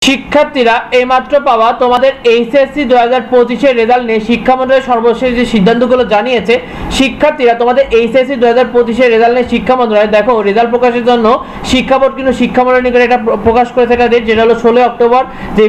শিক্ষার্থীরা এইমাত্র পাওয়া তোমাদের এইচএসসি 2025 এর রেজাল্ট নিয়ে শিক্ষা মন্ত্রণালয় সর্বশেষ যে সিদ্ধান্তগুলো জানিয়েছে। শিক্ষার্থীরা তোমাদের এইচএসসি 2025 এর রেজাল্ট নিয়ে শিক্ষা মন্ত্রণালয় দেখো রেজাল্ট প্রকাশের জন্য শিক্ষা বোর্ড কিন্তু শিক্ষা মন্ত্রণালয় নিকটে এটা প্রকাশ করেছে একটা ডেট, যেটা হলো 16 অক্টোবর। যে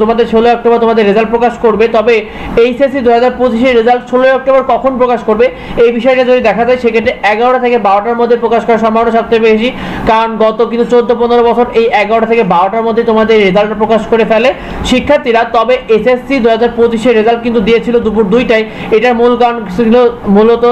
তোমাদের 16 অক্টোবর তোমাদের রেজাল্ট প্রকাশ করবে। তবে এইচএসসি 2025 এর রেজাল্ট 16 অক্টোবর কখন প্রকাশ করবে এই বিষয়টা যদি দেখা যায় সেক্ষেত্রে 11টা থেকে 12টার মধ্যে প্রকাশ করার সম্ভাবনা সবচেয়ে বেশি, কারণ গত কিন্তু 14-15 বছর এই 11টা থেকে 12টার মধ্যে তোমাদের রেজাল্ট প্রকাশ করে ফেলে শিক্ষার্থীরা। তবে এসএসসি 2025 এর রেজাল্ট কিন্তু দিয়েছিল দুপুর 2টায়। এটার মূল কারণ ছিল মূলত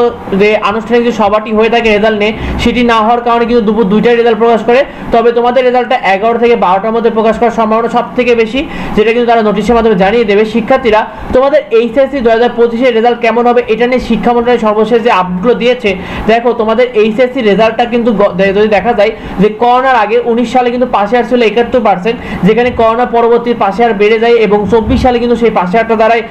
যে আনুষ্ঠানিক যে সভাটি হয়ে থাকে রেজাল্ট নিয়ে সেটি না হওয়ার কারণে কিন্তু দুপুর 2টায় রেজাল্ট প্রকাশ করে। তবে তোমাদের রেজাল্টটা 11 থেকে 12টার মধ্যে প্রকাশ করার সম্ভাবনা সব থেকে বেশি, যেটা কিন্তু তারা নোটিশের মাধ্যমে জানিয়ে দেবে। শিক্ষার্থীরা তোমাদের এইচএসসি 2025 এর রেজাল্ট কেমন হবে এটা নিয়ে শিক্ষা মন্ত্রণালয় সর্বশেষ যে আপডেটগুলো দিয়েছে। দেখো তোমাদের এইচএসসি রেজাল্টটা কিন্তু যদি দেখা যায় যে করোনার আগে 19 সালে কিন্তু পাশে আর ছিল 71%, যেখানে করোনা পরবর্তী পাশে আর বেড়ে যায় এবং 24 সালে কিন্তু সেই পাশে আরটা দাঁড়ায়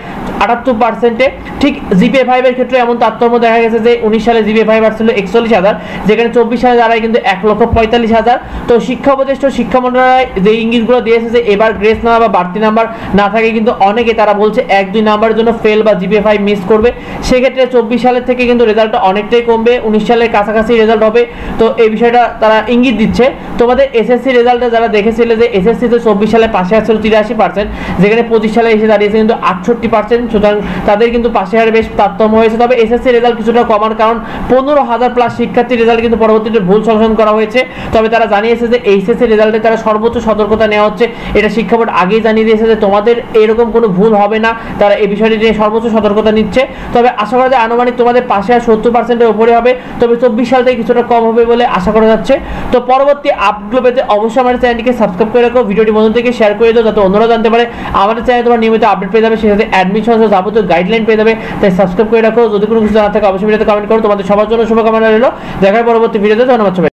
78%। ঠিক জিপিএ 5 এর ক্ষেত্রে এমন তারতম্য দেখা গেছে যে 19 সালে জিপিএ 5 আসছিল 41,000, যেখানে 24 সালে দাঁড়ায় কিন্তু 1,45,000। তো শিক্ষা উপদেষ্টা শিক্ষা মন্ত্রণালয় যে ইঙ্গিতগুলো দিয়েছে যে এবার গ্রেস নাম্বার বা বাড়তি নাম্বার না থাকে, কিন্তু অনেকে তারা বলছে 1-2 নাম্বারের জন্য ফেল বা জিপিএ 5 মিস করবে। সেক্ষেত্রে 24 সালের থেকে কিন্তু রেজাল্টটা অনেকটাই কমবে, 19 সালের কাছাকাছি রেজাল্ট হবে। তো এই বিষয়টা তারা ইঙ্গিত দিচ্ছে। তোমাদের এসএসসি রেজাল্টে যারা দেখেছিলে যে এসএসসি তে 24 সালে পাশে আসছিল 83%, যেখানে 25 সালে এসে দাঁড়িয়েছে কিন্তু 68%, সুতরাং তাদের কিন্তু পাশে হারে বেশ তারতম্য হয়েছে। তবে এসএসসি রেজাল্ট কিছুটা কমার কারণ 15,000 প্লাস শিক্ষার্থী রেজাল্ট কিন্তু পরবর্তীতে ভুল সংশোধন করা হয়েছে। তবে তারা জানিয়েছে যে এইচএসসি রেজাল্টে তারা সর্বোচ্চ সতর্কতা নেওয়া হচ্ছে, এটা শিক্ষা বোর্ড আগেই জানিয়ে দিয়েছে যে তোমাদের এরকম কোনো ভুল হবে না, তারা এই বিষয়টি নিয়ে সর্বোচ্চ সতর্কতা নিচ্ছে। তবে আশা করা যায় আনুমানিক তোমাদের পাশে আর 70%-এর উপরে হবে, তবে 24 সাল থেকে কিছুটা কম হবে বলে আশা করা যাচ্ছে। তো পরবর্তী আপডেট পেতে অবশ্যই আমাদের চ্যানেলটিকে সাবস্ক্রাইব করে রাখো, ভিডিওটি বন্ধু থেকে শেয়ার করে দাও যাতে অন্যরা জানতে পারে। আমাদের চ্যানেলে তোমার নিয়মিত আপডেট পেয়ে যাবে, সেই সাথে অ্যাডমিশন যাবতীয় গাইডলাইন পেয়ে যাবে। তাই সাবস্ক্রাইব করে রাখো। যদি কোনো কিছু জানার থাকে অবশ্যই ভিডিওতে কমেন্ট করো। তোমাদের সবার জন্য শুভকামনা রইল। দেখার পরবর্তী ভিডিওতে। ধন্যবাদ সবাই।